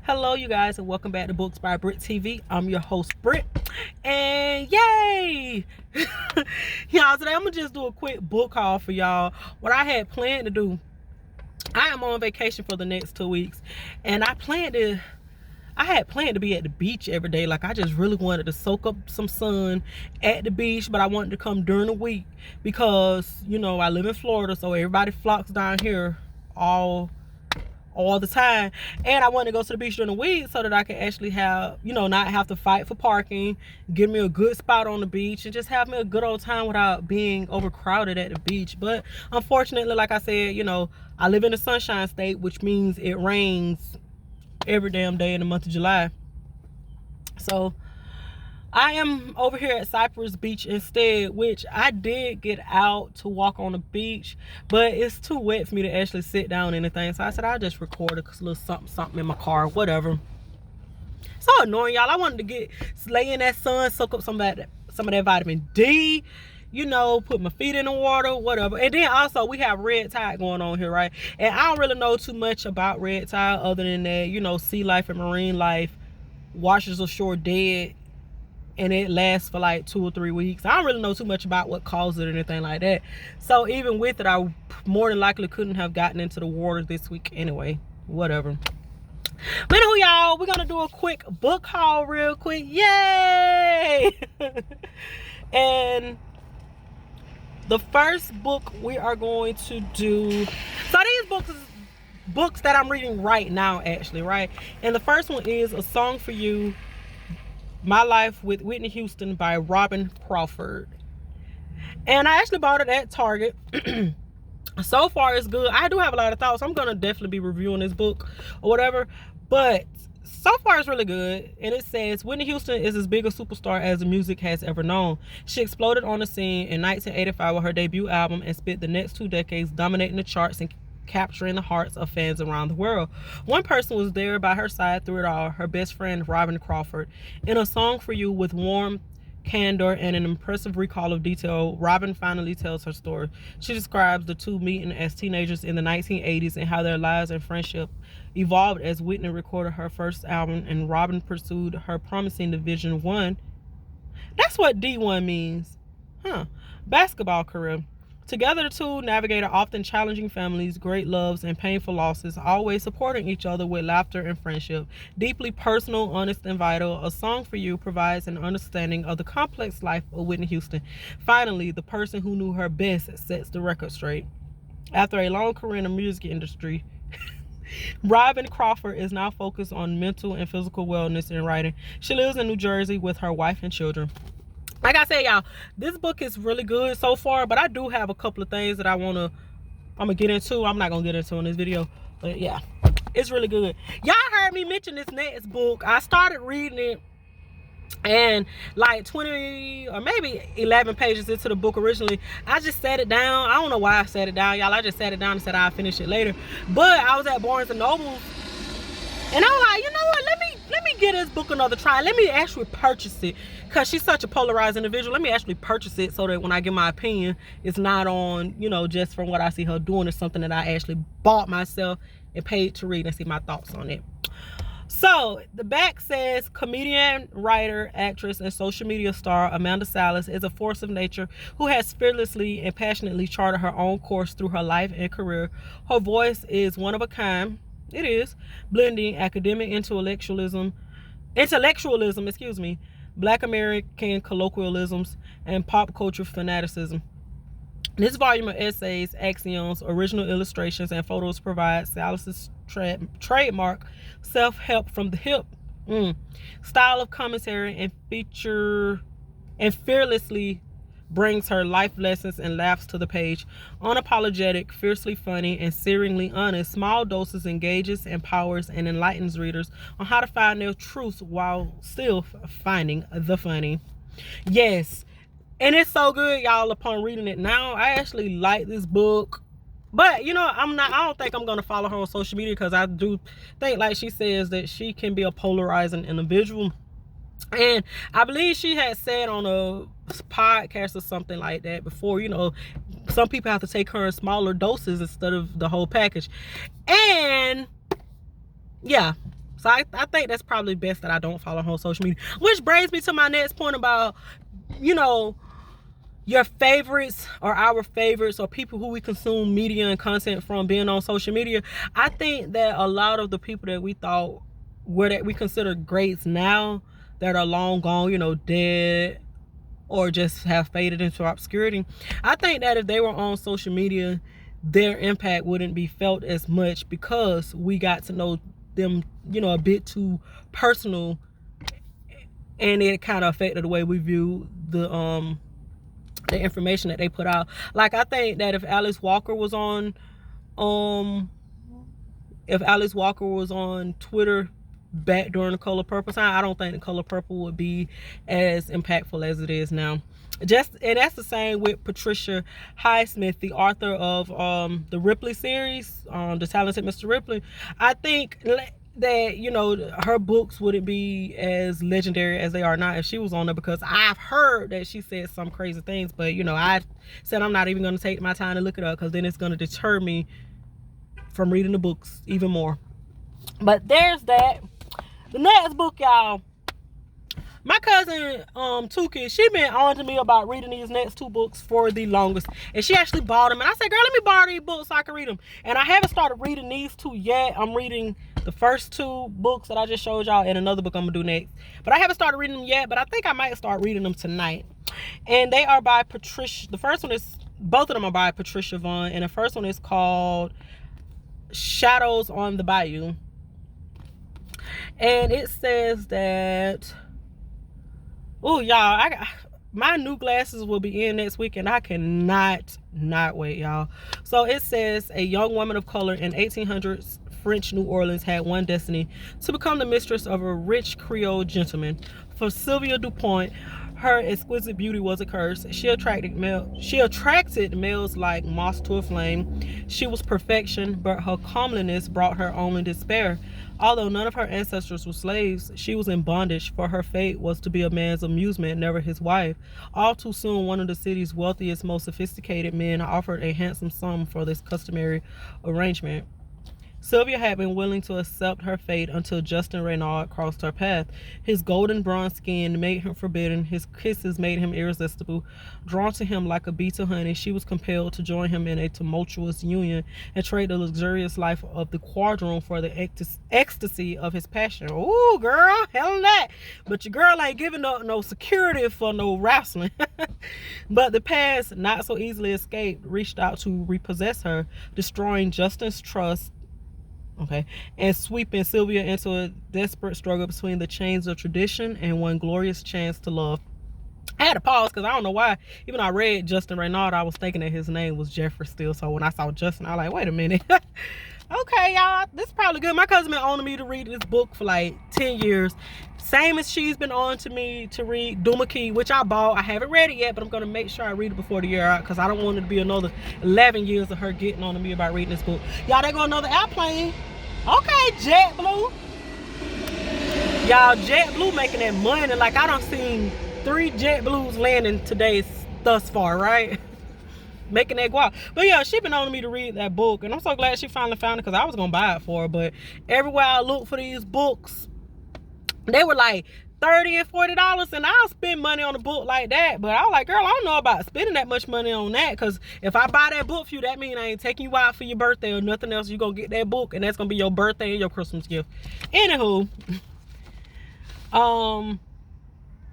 Hello, you guys, and welcome back to Books by Brit TV. I'm your host, Brit, and yay! Y'all, today I'm gonna just do a quick book haul for y'all. What I had planned to do, I am on vacation for the next 2 weeks, and I had planned to be at the beach every day. Like, I just really wanted to soak up some sun at the beach, but I wanted to come during the week because, you know, I live in Florida, so everybody flocks down here all the time, and I wanted to go to the beach during the week so that I could actually have, you know, not have to fight for parking, give me a good spot on the beach, and just have me a good old time without being overcrowded at the beach. But unfortunately, like I said, you know, I live in a sunshine state, which means it rains every damn day in the month of July. So I am over here at Cypress Beach instead, which I did get out to walk on the beach, but it's too wet for me to actually sit down or anything. So I said I'll just record a little something in my car, whatever. So annoying, y'all. I wanted to lay in that sun, soak up some of that vitamin D, you know, put my feet in the water, whatever. And then also we have red tide going on here, right? And I don't really know too much about red tide other than that, you know, sea life and marine life washes ashore dead, and it lasts for like 2 or 3 weeks. I don't really know too much about what caused it or anything like that. So even with it, I more than likely couldn't have gotten into the water this week anyway. Whatever. But anyway, y'all, we're gonna do a quick book haul real quick. Yay! And the first book we are going to do, so these books that I'm reading right now, actually, right? And the first one is A Song for You, My Life with Whitney Houston by Robyn Crawford. And I actually bought it at Target. So far it's good. I do have a lot of thoughts. I'm gonna definitely be reviewing this book or whatever, but so far it's really good. And it says, Whitney Houston is as big a superstar as the music has ever known. She exploded on the scene in 1985 with her debut album and spent the next 2 decades dominating the charts and capturing the hearts of fans around the world. One person was there by her side through it all, her best friend, Robyn Crawford. In A Song for You, with warm candor and an impressive recall of detail, Robyn finally tells her story. She describes the two meeting as teenagers in the 1980s and how their lives and friendship evolved as Whitney recorded her first album and Robyn pursued her promising Division I. That's what D1 means. Basketball career. Together, the two navigated often challenging families, great loves, and painful losses, always supporting each other with laughter and friendship. Deeply personal, honest, and vital, A Song for You provides an understanding of the complex life of Whitney Houston. Finally, the person who knew her best sets the record straight. After a long career in the music industry, Robyn Crawford is now focused on mental and physical wellness and writing. She lives in New Jersey with her wife and children. Like I said, y'all, this book is really good so far, but I do have a couple of things that I'm gonna get into. I'm not gonna get into in this video, but yeah, it's really good. Y'all heard me mention this next book. I started reading it, and like 20 or maybe 11 pages into the book originally, I just sat it down. I don't know why I sat it down, y'all. I just sat it down and said I'll finish it later. But I was at Barnes and Noble, and I was like, you know what, let me give this book another try. Let me actually purchase it, because she's such a polarized individual. Let me actually purchase it so that when I give my opinion, it's not on, you know, just from what I see her doing. It's something that I actually bought myself and paid to read and see my thoughts on it. So the back says, comedian, writer, actress, and social media star Amanda Salas is a force of nature who has fearlessly and passionately charted her own course through her life and career. Her voice is one of a kind. It is, blending academic intellectualism, Black American colloquialisms, and pop culture fanaticism. This volume of essays, axioms, original illustrations, and photos provides Salas's trademark self-help from the hip style of commentary and fearlessly brings her life lessons and laughs to the page. Unapologetic, fiercely funny, and searingly honest, Small Doses engages, empowers, and enlightens readers on how to find their truths while still finding the funny. Yes, and it's so good, y'all. Upon reading it now, I actually like this book. But, you know, I don't think I'm going to follow her on social media, because I do think, like she says, that she can be a polarizing individual. And I believe she had said on a podcast or something like that before, you know, some people have to take her in smaller doses instead of the whole package. And yeah, So I think that's probably best that I don't follow her on social media. Which brings me to my next point about, you know, your favorites or our favorites or people who we consume media and content from being on social media. I think that a lot of the people that we thought were that we consider greats now that are long gone, you know, dead or just have faded into obscurity, I think that if they were on social media, their impact wouldn't be felt as much because we got to know them, you know, a bit too personal, and it kind of affected the way we view the information that they put out. Like, I think that if Alice Walker was on Twitter back during the Color Purple time, I don't think the Color Purple would be as impactful as it is now. And that's the same with Patricia Highsmith, the author of the Ripley series, The Talented Mr. Ripley. I think that, you know, her books wouldn't be as legendary as they are now if she was on there, because I've heard that she said some crazy things, but, you know, I said I'm not even going to take my time to look it up because then it's going to deter me from reading the books even more. But there's that. The next book, y'all, my cousin Tuki, she been on to me about reading these next 2 books for the longest, and she actually bought them, and I said, girl, let me borrow these books so I can read them. And I haven't started reading these 2 yet. I'm reading the first 2 books that I just showed y'all, and another book I'm gonna do next, but I haven't started reading them yet. But I think I might start reading them tonight. And they are by Patricia. Both of them are by Patricia Vaughn, and the first one is called Shadows on the Bayou. And it says that, oh, y'all, my new glasses will be in next week, and I cannot not wait, y'all. So it says, a young woman of color in 1800s French New Orleans had one destiny: to become the mistress of a rich Creole gentleman. For Sylvia DuPont, her exquisite beauty was a curse. She attracted males like moths to a flame. She was perfection, but her comeliness brought her only despair. Although none of her ancestors were slaves, she was in bondage, for her fate was to be a man's amusement, never his wife. All too soon, one of the city's wealthiest, most sophisticated men offered a handsome sum for this customary arrangement. Sylvia had been willing to accept her fate until Justin Reynard crossed her path. His golden bronze skin made him forbidden. His kisses made him irresistible. Drawn to him like a bee to honey, she was compelled to join him in a tumultuous union and trade the luxurious life of the quadroon for the ecstasy of his passion. Ooh, girl, hell in that. But your girl ain't giving up no security for no wrestling. But the past, not so easily escaped, reached out to repossess her, destroying Justin's trust, and sweeping Sylvia into a desperate struggle between the chains of tradition and one glorious chance to love. I had to pause because I don't know why. Even I read Justin Reynard, I was thinking that his name was Jeffrey still. So when I saw Justin, I was like, wait a minute. Okay, y'all, this is probably good. My cousin been on me to read this book for like 10 years. Same as she's been on to me to read Duma Key, which I bought. I haven't read it yet, but I'm going to make sure I read it before the year out because I don't want it to be another 11 years of her getting on to me about reading this book. Y'all, there go another airplane. Okay, JetBlue. Y'all, JetBlue making that money. Like, I done seen 3 JetBlues landing today thus far, right? Making that guap. But yeah, she been on me to read that book, and I'm so glad she finally found it because I was gonna buy it for her. But everywhere I look for these books, they were like $30 and $40, and I'll spend money on a book like that. But I was like, girl, I don't know about spending that much money on that, because if I buy that book for you, that means I ain't taking you out for your birthday or nothing else. You're gonna get that book, and that's gonna be your birthday and your Christmas gift. Anywho,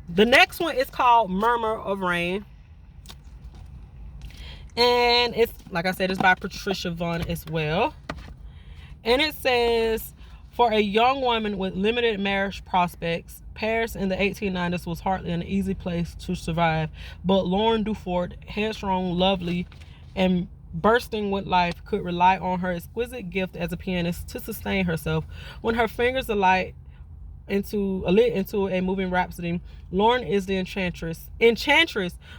the next one is called Murmur of Rain, and it's, like I said, it's by Patricia Vaughn as well. And it says, for a young woman with limited marriage prospects, Paris in the 1890s was hardly an easy place to survive. But Lauren Dufort, headstrong, lovely, and bursting with life, could rely on her exquisite gift as a pianist to sustain herself. When her fingers alight into a moving rhapsody, Lauren is the enchantress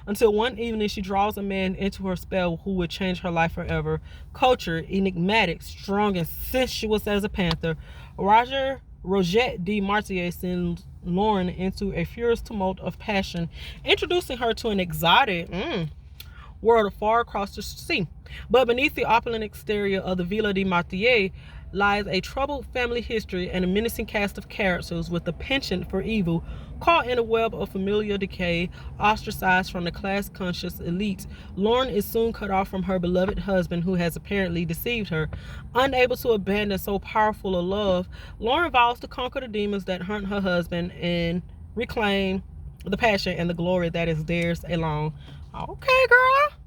until one evening she draws a man into her spell who would change her life forever. Cultured, enigmatic, strong, and sensuous as a panther, Roget de Martier sends Lauren into a furious tumult of passion, introducing her to an exotic world far across the sea. But beneath the opulent exterior of the Villa de Martier lies a troubled family history and a menacing cast of characters with a penchant for evil. Caught in a web of familial decay, ostracized from the class-conscious elite, Lauren is soon cut off from her beloved husband who has apparently deceived her. Unable to abandon so powerful a love, Lauren vows to conquer the demons that haunt her husband and reclaim the passion and the glory that is theirs alone. Okay, girl.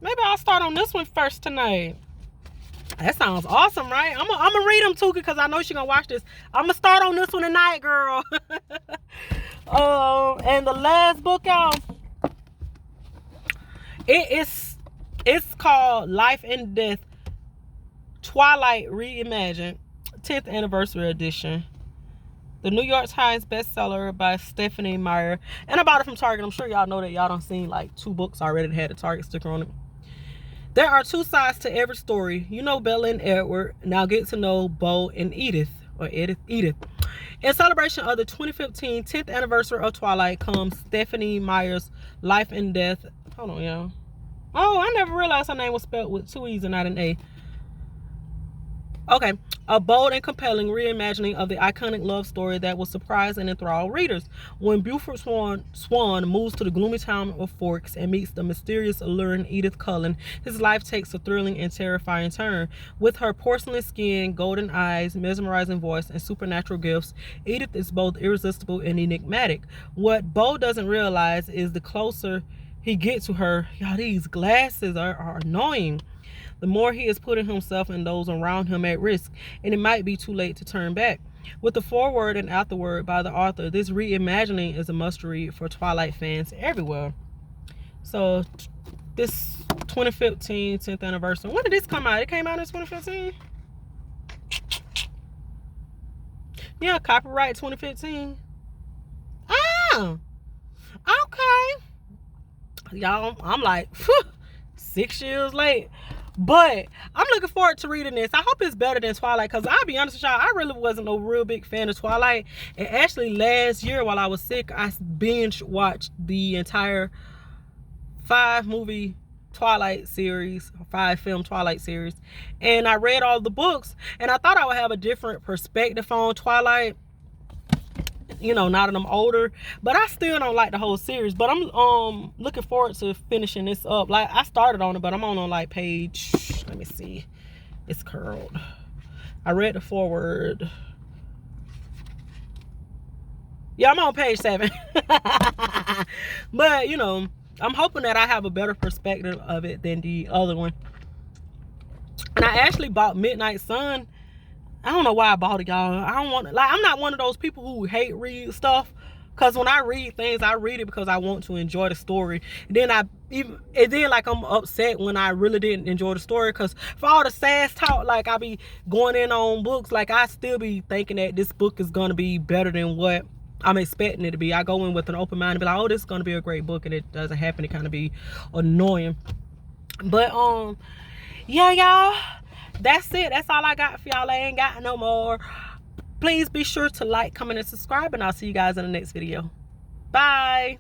Maybe I'll start on this one first tonight. That sounds awesome, right? I'm gonna read them too because I know she's gonna watch this. I'm gonna start on this one tonight, girl. And the last book, y'all, it's called Life and Death, Twilight Reimagined, 10th Anniversary Edition. The New York Times bestseller by Stephenie Meyer. And I bought it from Target. I'm sure y'all know that. Y'all done seen like 2 books already that had a Target sticker on it. There are 2 sides to every story. You know Bella and Edward. Now get to know Bo and Edith. Or Edith. In celebration of the 2015 10th anniversary of Twilight comes Stephenie Meyer's Life and Death. Hold on, y'all. Oh, I never realized her name was spelled with 2 E's and not an A. Okay, a bold and compelling reimagining of the iconic love story that will surprise and enthrall readers. When Buford Swan moves to the gloomy town of Forks and meets the mysterious, alluring Edith Cullen, his life takes a thrilling and terrifying turn. With her porcelain skin, golden eyes, mesmerizing voice, and supernatural gifts, Edith is both irresistible and enigmatic. What Bo doesn't realize is the closer he gets to her, y'all, these glasses are annoying, the more he is putting himself and those around him at risk, and it might be too late to turn back. With the foreword and afterword by the author, this reimagining is a must-read for Twilight fans everywhere. So, this 2015 10th anniversary. When did this come out? It came out in 2015? Yeah, copyright 2015. Ah! Okay. Y'all, I'm like, 6 years late. But I'm looking forward to reading this. I hope it's better than Twilight, because I'll be honest with y'all, I really wasn't a real big fan of Twilight. And actually last year while I was sick, I binge watched the entire 5-movie Twilight series, 5-film Twilight series. And I read all the books, and I thought I would have a different perspective on Twilight, you know, now that I'm older. But I still don't like the whole series. But I'm looking forward to finishing this up. Like, I started on it, but I'm on like page, let me see, it's curled. I read the foreword. Yeah, I'm on page 7. But you know, I'm hoping that I have a better perspective of it than the other one. And I actually bought Midnight Sun. I don't know why I bought it, y'all. I don't want, like, I'm not one of those people who hate read stuff. Because when I read things, I read it because I want to enjoy the story. And then I'm upset when I really didn't enjoy the story. Because for all the sass talk, like, I be going in on books, like, I still be thinking that this book is going to be better than what I'm expecting it to be. I go in with an open mind and be like, oh, this is going to be a great book. And it doesn't happen. It kind of be annoying. But, yeah, y'all. That's it. That's all I got for y'all. I ain't got no more. Please be sure to like, comment, and subscribe, and I'll see you guys in the next video. Bye.